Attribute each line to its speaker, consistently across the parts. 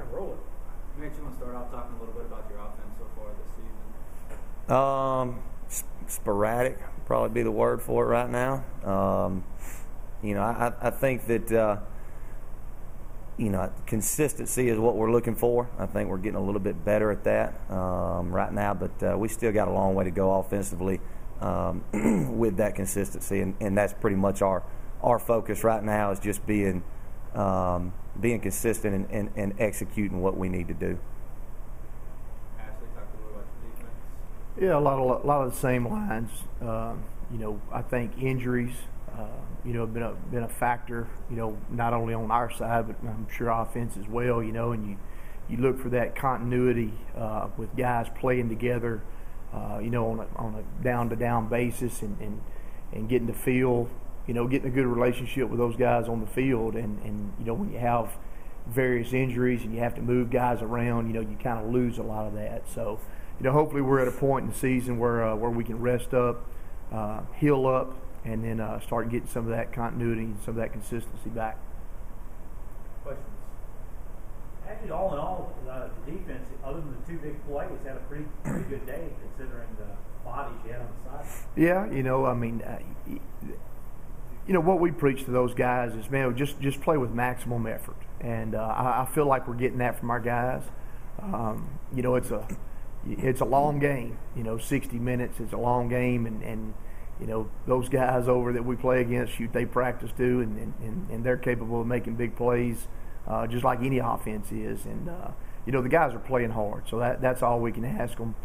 Speaker 1: right, roll it.
Speaker 2: Mitch, you want to start off talking a little bit about your offense so far this season?
Speaker 3: Sporadic, probably be the word for it right now. I think that consistency is what we're looking for. I think we're getting a little bit better at that right now, but we still got a long way to go offensively with that consistency, and that's pretty much our focus right now is just being consistent and executing what we need to do.
Speaker 2: Ashley, talk a little about your defense.
Speaker 1: Yeah, a lot of the same lines. I think injuries, have been a factor. Not only on our side, but I'm sure offense as well. And you look for that continuity with guys playing together, on a down-to-down basis, and getting to feel, getting a good relationship with those guys on the field. And when you have various injuries and you have to move guys around, you kind of lose a lot of that. So, hopefully we're at a point in the season where we can rest up, heal up, and then start getting some of that continuity and some of that consistency back.
Speaker 2: Questions?
Speaker 4: Actually, all in all, the defense, other than the two big plays, had a pretty good day considering the bodies you had on the side.
Speaker 1: Yeah, what we preach to those guys is, man, just play with maximum effort. And I feel like we're getting that from our guys. It's a long game. 60 minutes is a long game, and those guys over that we play against, they practice too, and they're capable of making big plays, just like any offense is. And the guys are playing hard, so that's all we can ask them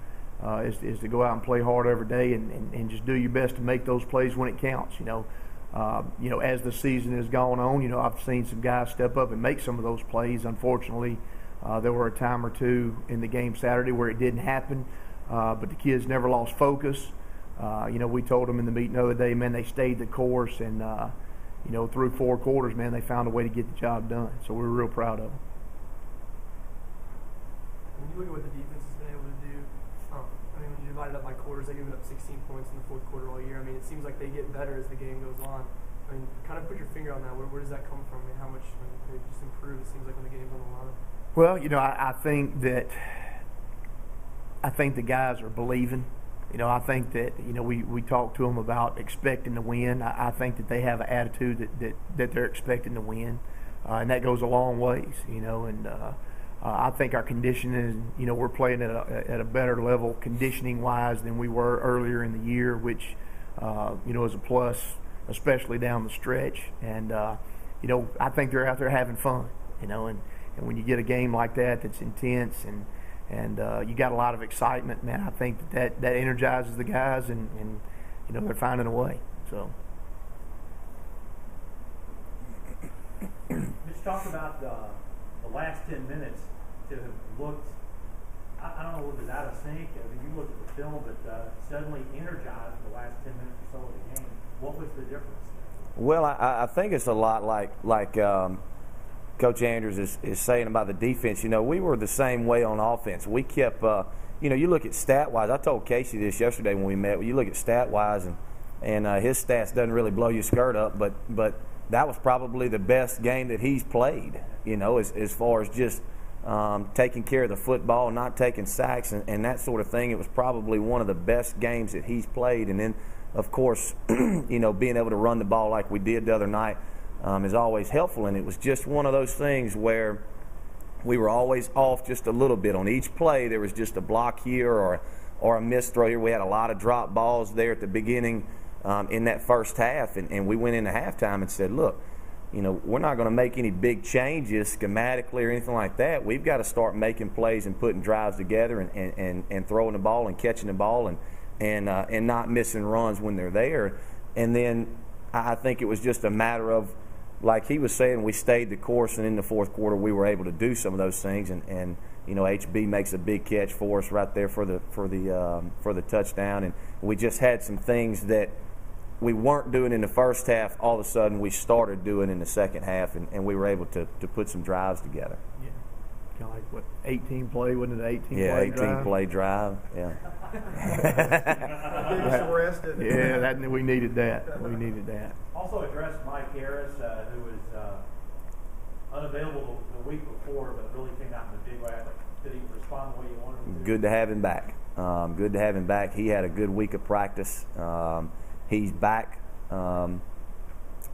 Speaker 1: is to go out and play hard every day, and just do your best to make those plays when it counts. As the season has gone on, I've seen some guys step up and make some of those plays. Unfortunately, there were a time or two in the game Saturday where it didn't happen, but the kids never lost focus. We told them in the meeting the other day, man, they stayed the course, and through 4 quarters, man, they found a way to get the job done. So we're real proud of them.
Speaker 5: When you look at what the defense has been able to do, when you divide it up by quarters, they've given up 16 points in the fourth quarter all year. It seems like they get better as the game goes on. Kind of put your finger on that. Where does that come from? How much they just improve, it seems like, when the game's on the line?
Speaker 1: Well, I think the guys are believing. I think that, we talked to them about expecting to win. I think that they have an attitude that they're expecting to win, and that goes a long ways, and I think our conditioning, we're playing at a better level conditioning-wise than we were earlier in the year, which, is a plus, especially down the stretch. And, I think they're out there having fun, and when you get a game like that that's intense and you got a lot of excitement, man, I think that energizes the guys, and they're finding a way. So,
Speaker 4: Let's talk about the last 10 minutes to have looked, I don't know if it was out of sync. You looked at the film, but suddenly energized the last 10 minutes or so of the game. What was the difference?
Speaker 3: Well, I think it's a lot like Coach Andrews is saying about the defense. We were the same way on offense. We kept, you look at stat-wise. I told Casey this yesterday when we met. You look at stat-wise, and his stats doesn't really blow your skirt up, but that was probably the best game that he's played, as far as just taking care of the football, not taking sacks and that sort of thing. It was probably one of the best games that he's played. And then, of course, being able to run the ball like we did the other night is always helpful, and it was just one of those things where we were always off just a little bit. On each play, there was just a block here or a missed throw here. We had a lot of drop balls there at the beginning in that first half, and we went into halftime and said, look, we're not going to make any big changes schematically or anything like that. We've got to start making plays and putting drives together and throwing the ball and catching the ball and not missing runs when they're there. And then I think it was just a matter of, like he was saying, we stayed the course, and in the fourth quarter we were able to do some of those things. And HB makes a big catch for us right there for the touchdown, and we just had some things that we weren't doing in the first half. All of a sudden we started doing in the second half, and we were able to put some drives together.
Speaker 1: Yeah, kind of like what, 18 play, wasn't it? 18
Speaker 3: yeah,
Speaker 1: play
Speaker 3: 18
Speaker 1: drive?
Speaker 3: Play drive. Yeah.
Speaker 1: We needed that. We needed that.
Speaker 4: Also addressed Mike Harris, who was unavailable the week before, but really came out in
Speaker 3: good to have him back. Good to have him back. He had a good week of practice. He's back, to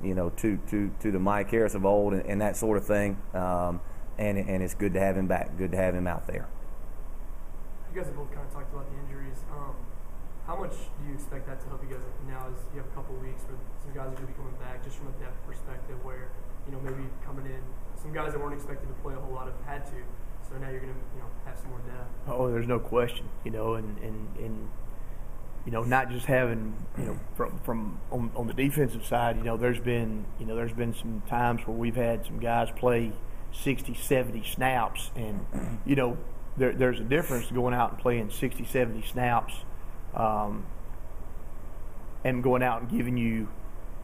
Speaker 3: the Mike Harris of old and that sort of thing. And it's good to have him back. Good to have him out there.
Speaker 5: You guys have both kind of talked about the injuries. How much do you expect that to help you guys now as you have a couple of weeks where some guys are going to be coming back just from a depth perspective where, maybe coming in, some guys that weren't expected to play a whole lot have had to. So now you're going to, have some more depth.
Speaker 1: Oh, there's no question, and not just having, from on the defensive side, there's been some times where we've had some guys play 60, 70 snaps, and, there's a difference going out and playing 60, 70 snaps and going out and giving you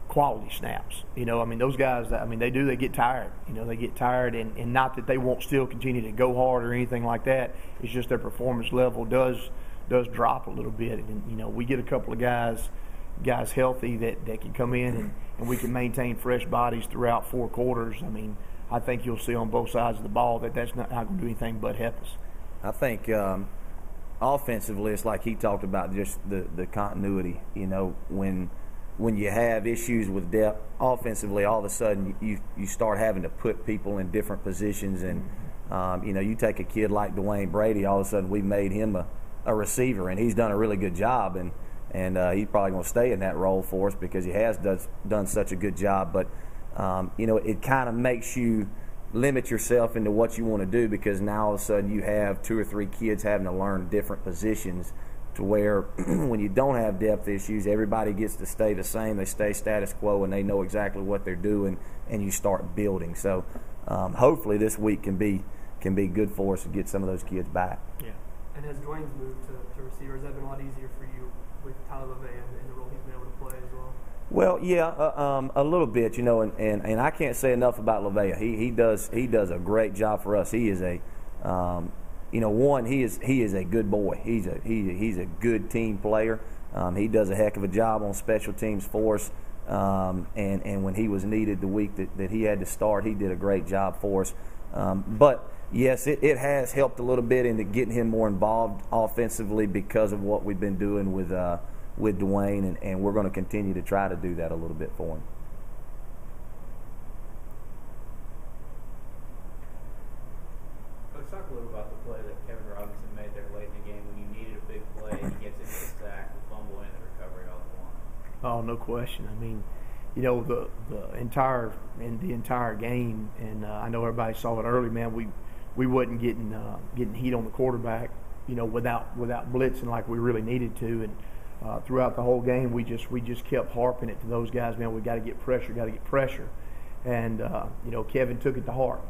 Speaker 1: quality snaps. Those guys, they get tired. They get tired, and not that they won't still continue to go hard or anything like that. It's just their performance level does drop a little bit. And, we get a couple of guys healthy that can come in and we can maintain fresh bodies throughout 4 quarters. I think you'll see on both sides of the ball that's not going to do anything but help us.
Speaker 3: I think offensively, it's like he talked about, just the continuity. When you have issues with depth offensively, all of a sudden you start having to put people in different positions, and you take a kid like Dwayne Brady, all of a sudden we made him a receiver, and he's done a really good job, and he's probably going to stay in that role for us because he has done such a good job. But it kind of makes you limit yourself into what you want to do, because now all of a sudden you have 2 or 3 kids having to learn different positions, to where when you don't have depth issues, everybody gets to stay the same. They stay status quo, and they know exactly what they're doing, and you start building. So hopefully this week can be good for us to get some of those kids back.
Speaker 5: Yeah. And has Dwayne's moved to receiver, has that been a lot easier for you with Tyler LeVay and the role he's been able to play as well?
Speaker 3: Well, yeah, a little bit, and I can't say enough about LeVay. He does a great job for us. He is a he is a good boy. He's a good team player. He does a heck of a job on special teams for us. And when he was needed the week that he had to start, he did a great job for us. But yes, it has helped a little bit into getting him more involved offensively because of what we've been doing with Dwayne, and we're going to continue to try to do that a little bit for him.
Speaker 2: Let's talk a little about the play that Kevin Robinson made there late in the game when you needed a big play. He gets into the sack, the fumble, and the recovery all at once.
Speaker 1: Oh, no question. The entire game, and I know everybody saw it early. Man, we wasn't getting heat on the quarterback, without blitzing like we really needed to, and throughout the whole game we just kept harping it to those guys. Man, we got to get pressure, and Kevin took it to heart.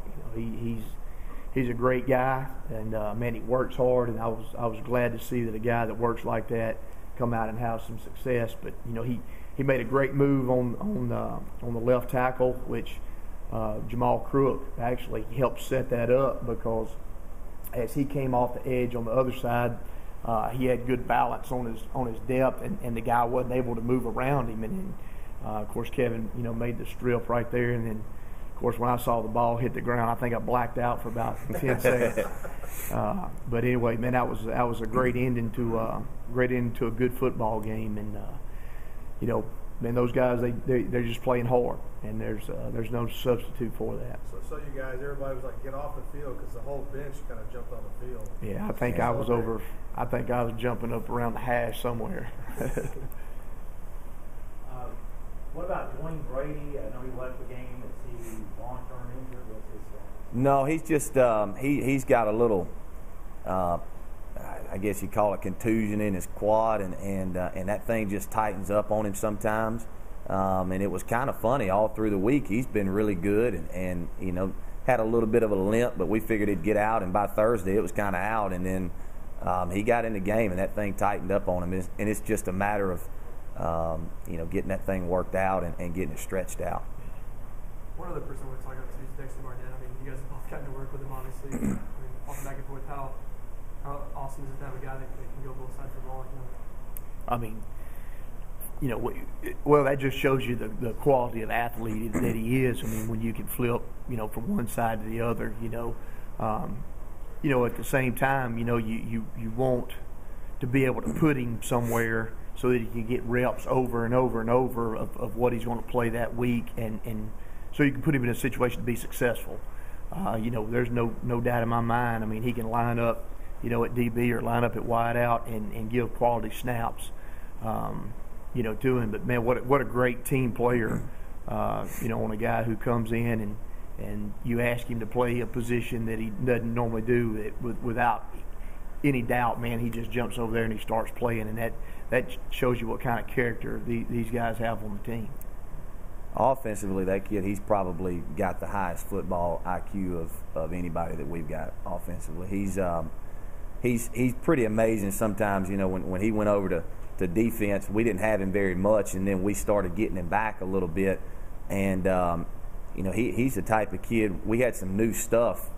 Speaker 1: He's a great guy, and man, he works hard, and I was glad to see that a guy that works like that come out and have some success. But he made a great move on the left tackle, which Jamal Crook actually helped set that up, because as he came off the edge on the other side, he had good balance on his depth, and the guy wasn't able to move around him. And then, of course, Kevin made the strip right there, and then, of course, when I saw the ball hit the ground, I think I blacked out for about 10 seconds. But anyway, man, that was a great ending to a good football game, and man, those guys they're just playing hard, and there's no substitute for that.
Speaker 6: So you guys, everybody was like, get off the field, because the whole bench kind of jumped on the field.
Speaker 1: Yeah, I think I was jumping up around the hash somewhere.
Speaker 4: What about Dwayne Brady? I know he left the game. Is he long-term injured? What's his status?
Speaker 3: No, he's just he's got a little, I guess you call it contusion in his quad, and that thing just tightens up on him sometimes. And it was kind of funny all through the week. He's been really good, and had a little bit of a limp, but we figured he'd get out, and by Thursday it was kind of out, and then he got in the game, and that thing tightened up on him, and it's just a matter of getting that thing worked out and getting it stretched out.
Speaker 5: One other person we're talking about too is Dexter Barnett. You guys have both gotten to work with him, obviously. Walking back and forth. How awesome is it to have a guy that can go both sides of the ball?
Speaker 1: Well, that just shows you the quality of athlete that he is. When you can flip, from one side to the other, at the same time, you want to be able to put him somewhere so that he can get reps over and over and over of what he's going to play that week, and so you can put him in a situation to be successful. There's no doubt in my mind. I mean, he can line up, at DB or line up at wide out and give quality snaps, to him. But man, what a great team player, on a guy who comes in and you ask him to play a position that he doesn't normally do without any doubt, man, he just jumps over there and he starts playing, and that shows you what kind of character these guys have on the team.
Speaker 3: Offensively, that kid, he's probably got the highest football IQ of anybody that we've got offensively. He's pretty amazing sometimes. When he went over to defense, we didn't have him very much, and then we started getting him back a little bit. And he's the type of kid. We had some new stuff,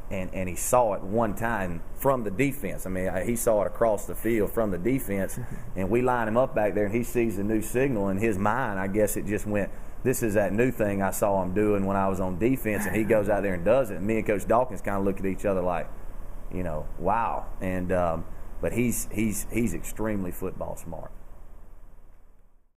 Speaker 3: and he saw it one time from the defense. I mean, he saw it across the field from the defense, and we line him up back there, and he sees the new signal. In his mind, I guess it just went, this is that new thing I saw him doing when I was on defense, and he goes out there and does it. And me and Coach Dawkins kind of look at each other like, wow. And but he's extremely football smart.